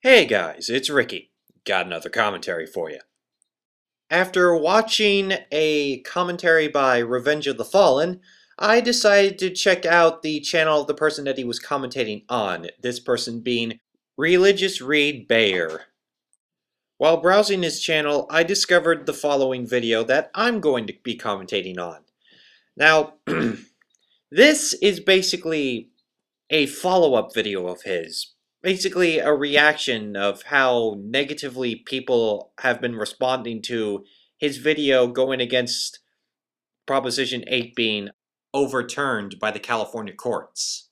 Hey guys, it's Ricky. Got another commentary for you. After watching a commentary by Revenge of the Fallen, I decided to check out the channel of the person that he was commentating on, this person being ReligiousReidBaer. While browsing his channel, I discovered the following video that I'm going to be commentating on. Now, this is basically a follow-up video of his. Basically a reaction of how negatively people have been responding to his video going against Proposition 8 being overturned by the California courts.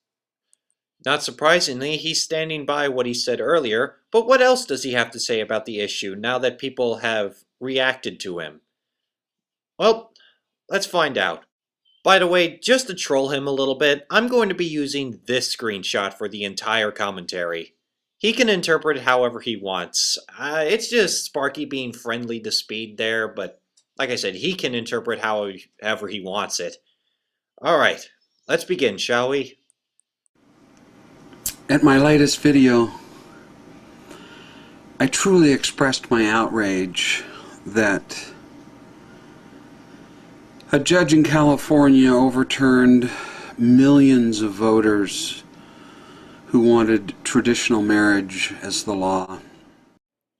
Not surprisingly, he's standing by what he said earlier, but what else does he have to say about the issue now that people have reacted to him? Well, let's find out. By the way, just to troll him a little bit, I'm going to be using this screenshot for the entire commentary. He can interpret it however he wants. It's just Sparky being friendly to Speed there, but like I said, he can interpret however he wants it. Alright, let's begin, shall we? At my latest video, I truly expressed my outrage that a judge in California overturned millions of voters who wanted traditional marriage as the law.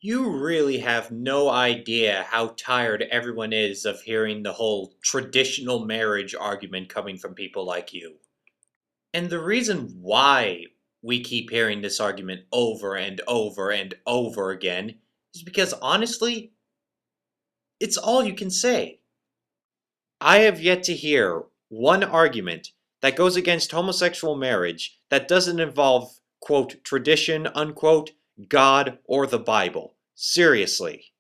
You really have no idea how tired everyone is of hearing the whole traditional marriage argument coming from people like you. And the reason why we keep hearing this argument over and over and over again is because honestly, it's all you can say. I have yet to hear one argument that goes against homosexual marriage that doesn't involve, quote, tradition, unquote, God, or the Bible. Seriously.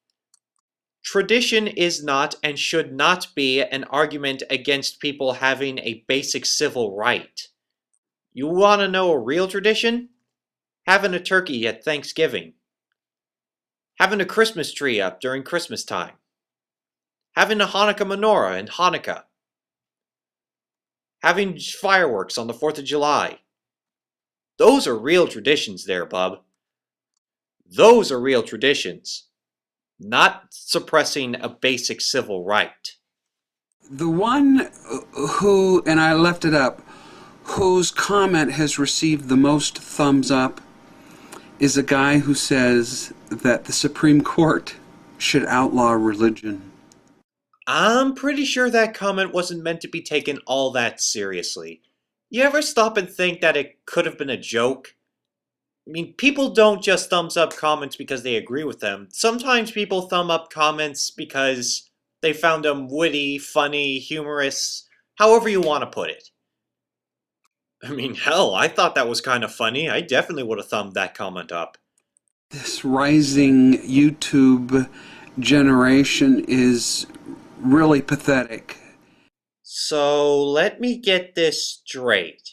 Tradition is not and should not be an argument against people having a basic civil right. You want to know a real tradition? Having a turkey at Thanksgiving. Having a Christmas tree up during Christmas time. Having a Hanukkah menorah in Hanukkah. Having fireworks on the 4th of July. Those are real traditions there, bub. Those are real traditions. Not suppressing a basic civil right. The one who, and I left it up, whose comment has received the most thumbs up is a guy who says that the Supreme Court should outlaw religion. I'm pretty sure that comment wasn't meant to be taken all that seriously. You ever stop and think that it could have been a joke? I mean, people don't just thumbs up comments because they agree with them. Sometimes people thumb up comments because they found them witty, funny, humorous, however you want to put it. I mean, hell, I thought that was kind of funny. I definitely would have thumbed that comment up. This rising YouTube generation is really pathetic. So let me get this straight.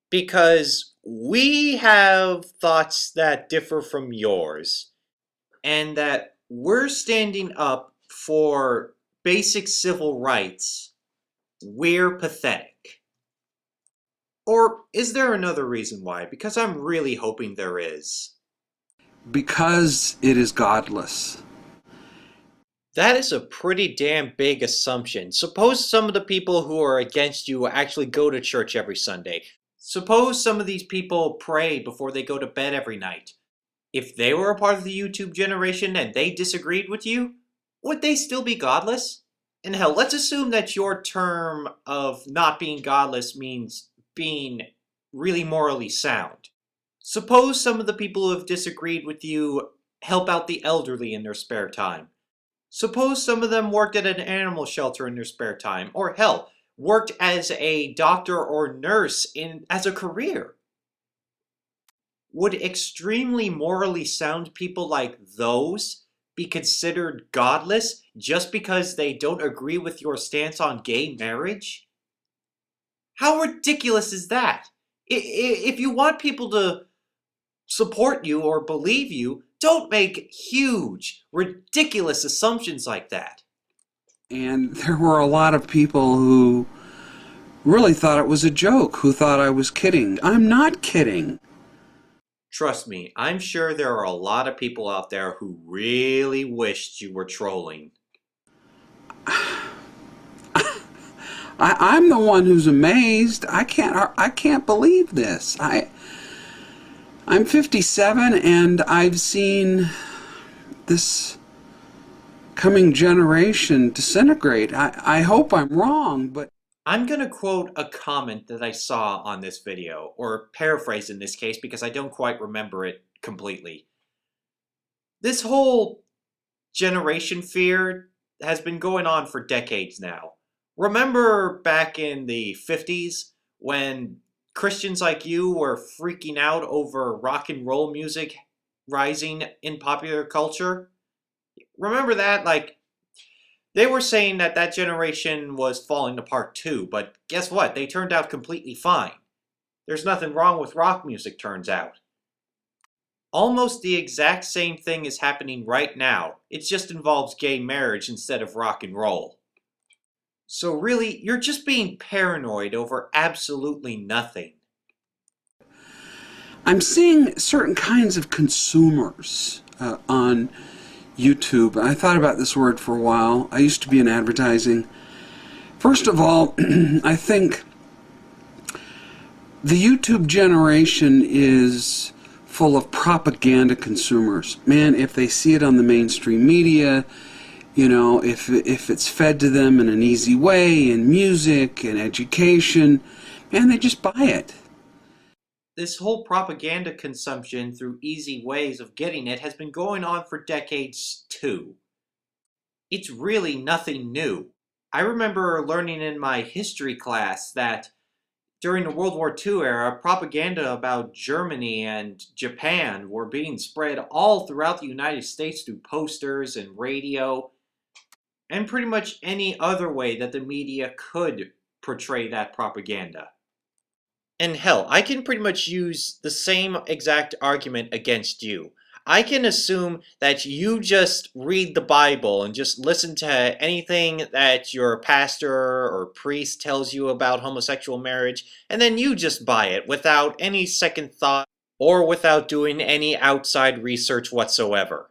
Because we have thoughts that differ from yours, and that we're standing up for basic civil rights, we're pathetic. Or is there another reason why? Because I'm really hoping there is. Because it is godless. That is a pretty damn big assumption. Suppose some of the people who are against you actually go to church every Sunday. Suppose some of these people pray before they go to bed every night. If they were a part of the YouTube generation and they disagreed with you, would they still be godless? And hell, let's assume that your term of not being godless means being really morally sound. Suppose some of the people who have disagreed with you help out the elderly in their spare time. Suppose some of them worked at an animal shelter in their spare time, or hell, worked as a doctor or nurse as a career. Would extremely morally sound people like those be considered godless just because they don't agree with your stance on gay marriage? How ridiculous is that? If you want people to support you or believe you, don't make huge, ridiculous assumptions like that. And there were a lot of people who really thought it was a joke, who thought I was kidding. I'm not kidding. Trust me, I'm sure there are a lot of people out there who really wished you were trolling. I'm the one who's amazed. I can't believe this. I'm 57 and I've seen this coming generation disintegrate. I hope I'm wrong, but I'm gonna quote a comment that I saw on this video, or paraphrase in this case because I don't quite remember it completely. This whole generation fear has been going on for decades now. Remember back in the 50s when Christians like you were freaking out over rock and roll music rising in popular culture? Remember that? Like, they were saying that that generation was falling apart too, but guess what? They turned out completely fine. There's nothing wrong with rock music, turns out. Almost the exact same thing is happening right now. It just involves gay marriage instead of rock and roll. So really, you're just being paranoid over absolutely nothing. I'm seeing certain kinds of consumers on YouTube. I thought about this word for a while. I used to be in advertising. First of all, I think the YouTube generation is full of propaganda consumers. Man, if they see it on the mainstream media, you know, if it's fed to them in an easy way, in music and education, man, they just buy it. This whole propaganda consumption through easy ways of getting it has been going on for decades too. It's really nothing new. I remember learning in my history class that during the World War II era, propaganda about Germany and Japan were being spread all throughout the United States through posters and radio, and pretty much any other way that the media could portray that propaganda. And hell, I can pretty much use the same exact argument against you. I can assume that you just read the Bible and just listen to anything that your pastor or priest tells you about homosexual marriage, and then you just buy it without any second thought or without doing any outside research whatsoever.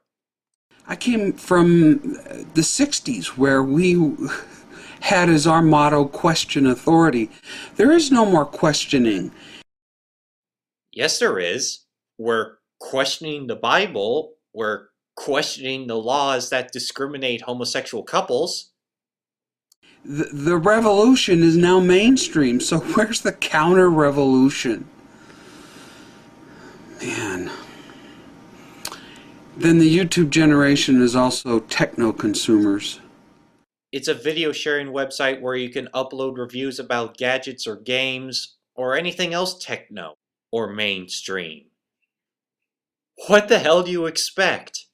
I came from the 60s where we had as our motto, question authority. There is no more questioning. Yes, there is. We're questioning the Bible. We're questioning the laws that discriminate homosexual couples. The revolution is now mainstream, so where's the counter-revolution? Man. Then the YouTube generation is also techno-consumers. It's a video sharing website where you can upload reviews about gadgets or games or anything else techno or mainstream. What the hell do you expect?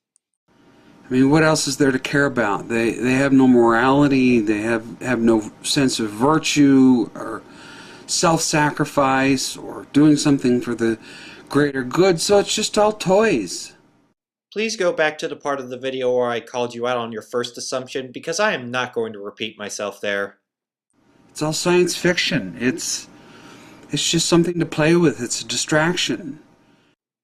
I mean, what else is there to care about? They have no morality, they have no sense of virtue or self-sacrifice or doing something for the greater good, so it's just all toys. Please go back to the part of the video where I called you out on your first assumption, because I am not going to repeat myself there. It's all science fiction. It's just something to play with. It's a distraction.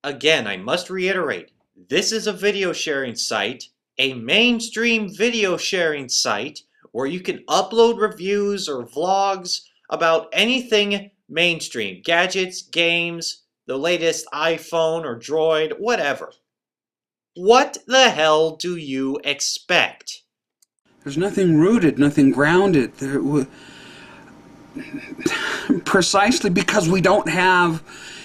Again, I must reiterate, this is a video sharing site, a mainstream video sharing site, where you can upload reviews or vlogs about anything mainstream. Gadgets, games, the latest iPhone or Droid, whatever. What the hell do you expect? There's nothing rooted, nothing grounded. Precisely because we don't have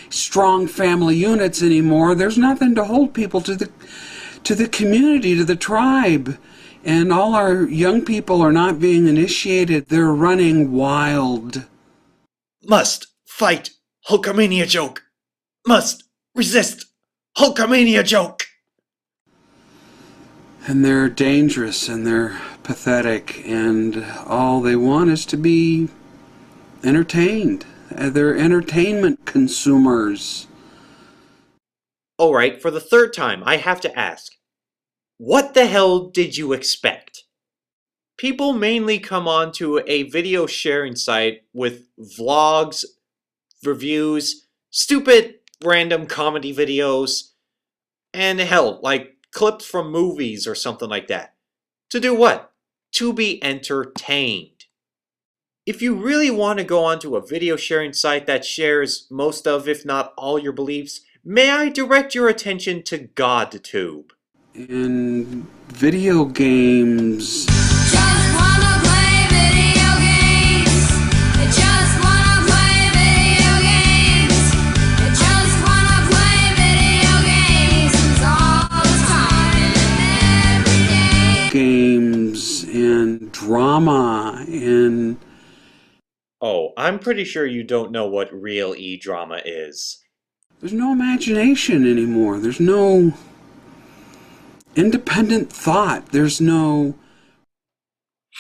strong family units anymore, there's nothing to hold people to the community, to the tribe. And all our young people are not being initiated. They're running wild. Must fight Hulkamania joke. Must resist Hulkamania joke. And they're dangerous and they're pathetic, and all they want is to be entertained. They're entertainment consumers. Alright, for the third time, I have to ask, what the hell did you expect? People mainly come onto a video sharing site with vlogs, reviews, stupid random comedy videos, and hell, like clips from movies or something like that. To do what? To be entertained. If you really want to go onto a video sharing site that shares most of, if not all, your beliefs, may I direct your attention to GodTube? And video games. Just wanna play video games. I just wanna play video games. I just wanna play video games all the time and every day. Games and drama and Oh, I'm pretty sure you don't know what real e-drama is. there's no imagination anymore. There's no independent thought. There's no...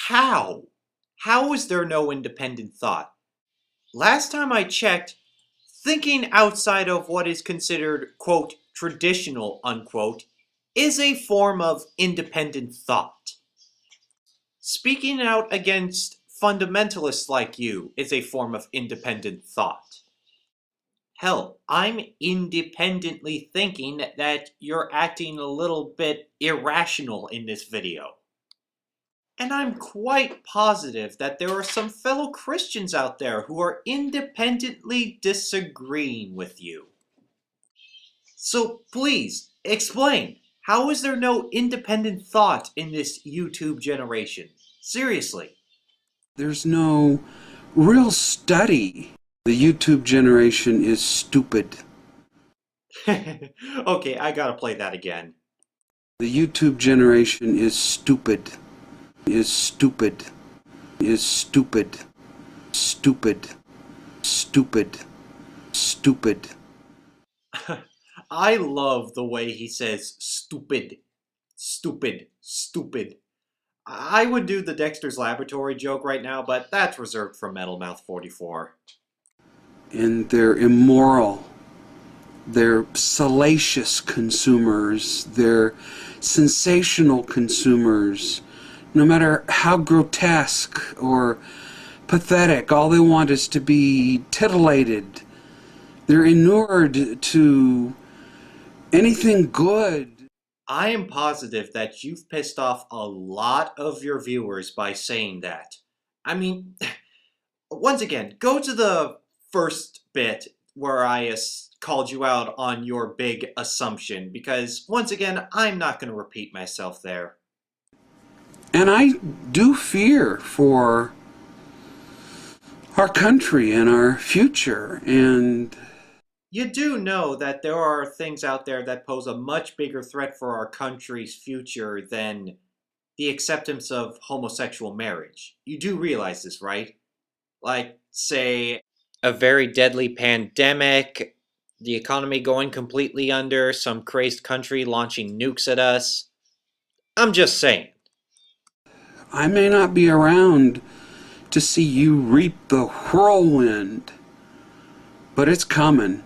How? How is there no independent thought? Last time I checked, thinking outside of what is considered, quote, traditional, unquote, is a form of independent thought. Speaking out against fundamentalists like you is a form of independent thought. Hell, I'm independently thinking that you're acting a little bit irrational in this video. And I'm quite positive that there are some fellow Christians out there who are independently disagreeing with you. So please, explain. How is there no independent thought in this YouTube generation? Seriously. There's no real study. The YouTube generation is stupid. Okay, I gotta play that again. The YouTube generation is stupid. Is stupid. Is stupid. Stupid. Stupid. Stupid. I love the way he says stupid. Stupid. Stupid. I would do the Dexter's Laboratory joke right now, but that's reserved for Metal Mouth 44. And they're immoral. They're salacious consumers. They're sensational consumers. No matter how grotesque or pathetic, all they want is to be titillated. They're inured to anything good. I am positive that you've pissed off a lot of your viewers by saying that. I mean, once again, go to the first bit where I called you out on your big assumption, because once again, I'm not going to repeat myself there. And I do fear for our country and our future. And You do know that there are things out there that pose a much bigger threat for our country's future than the acceptance of homosexual marriage. You do realize this, right? Like, say, a very deadly pandemic, the economy going completely under, some crazed country launching nukes at us. I'm just saying. I may not be around to see you reap the whirlwind, but it's coming.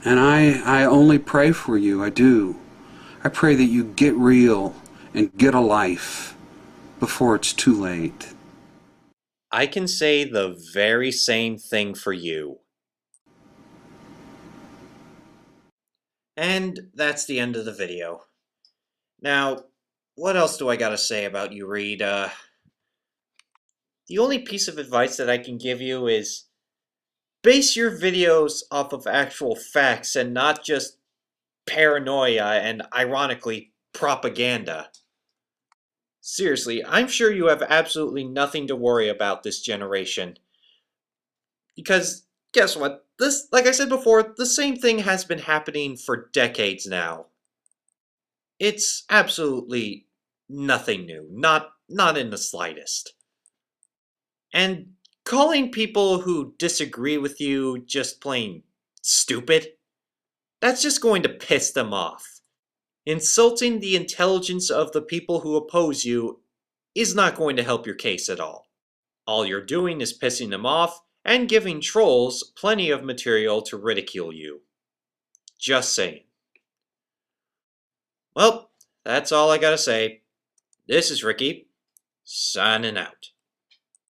And I only pray for you, I do. I pray that you get real and get a life before it's too late. I can say the very same thing for you. And that's the end of the video. Now, what else do I gotta say about you, Reed? The only piece of advice that I can give you is base your videos off of actual facts and not just paranoia and, ironically, propaganda. Seriously, I'm sure you have absolutely nothing to worry about this generation. Because, guess what? This, like I said before, the same thing has been happening for decades now. It's absolutely nothing new. Not in the slightest. And calling people who disagree with you just plain stupid, that's just going to piss them off. Insulting the intelligence of the people who oppose you is not going to help your case at all. All you're doing is pissing them off and giving trolls plenty of material to ridicule you. Just saying. Well, that's all I gotta say. This is Ricky, signing out.